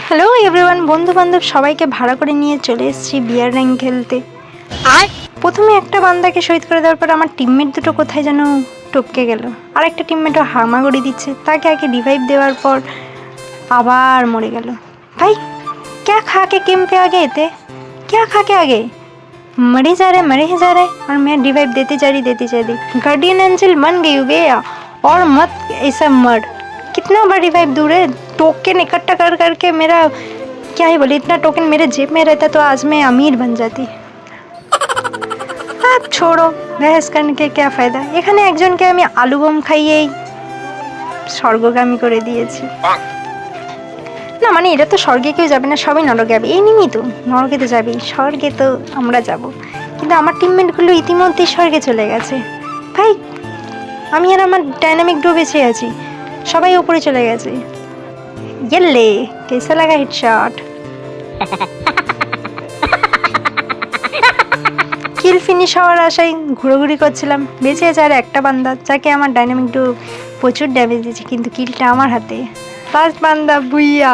Hello everyone, বন্ধু বান্ধব সবাইকে ভাড়া করে নিয়ে চলে এসেছি বিয়ার র্যাঙ্ক খেলতে। আর প্রথমে একটা বান্দাকে শহীদ করে দেওয়ার পর আমার টিমমেট দুটো কোথায় যেন টপকে গেল। আর একটা টিমমেটও হামাগুড়ি দিচ্ছে, তাকে আগে রিভাইভ দেওয়ার পর আবার মরে গেল। ভাই क्या खा के कैंप पे आ गए थे, क्या खा के आ गए? मरे ही जा रहे और मैं रिवाइव देती जा रही। गार्डियन एंजल बन गई हो गया और मत ऐसा मर। कितना बड़ा रिवाइव दूर है, टोकन इकट्ठा कर करके मेरा क्या ही बोले, इतना टोकन मेरे जेब में रहता तो आज मैं अमीर बन जाती। अब छोड़ो, बहस करने के क्या फ़ायदा। এখানে একজনকে আমি আলু বম খাইয়েই স্বর্গগামী করে দিয়েছি। না মানে এটা তো স্বর্গে কেউ যাবে না, সবাই নরকে যাবে। এই নিমিত তো নরকে তো যাবেই, স্বর্গে তো আমরা যাব। কিন্তু আমার টিমমেটগুলো ইতিমধ্যেই স্বর্গে চলে গেছে। ভাই আমি আর আমার ডাইনামিক ডো বেঁচে আছি, সবাই উপরে চলে গেছে। গেলে কেসা লাগা হেডশট। কিল ফিনিশ হওয়ার আশায় ঘুরোঘুরি করছিলাম। বেঁচে আছে আর একটা বান্দা, যাকে আমার ডাইনামিক ডো প্রচুর ড্যামেজ দিয়েছে, কিন্তু কিলটা আমার হাতে। লাস্ট বান্দা বুইয়া।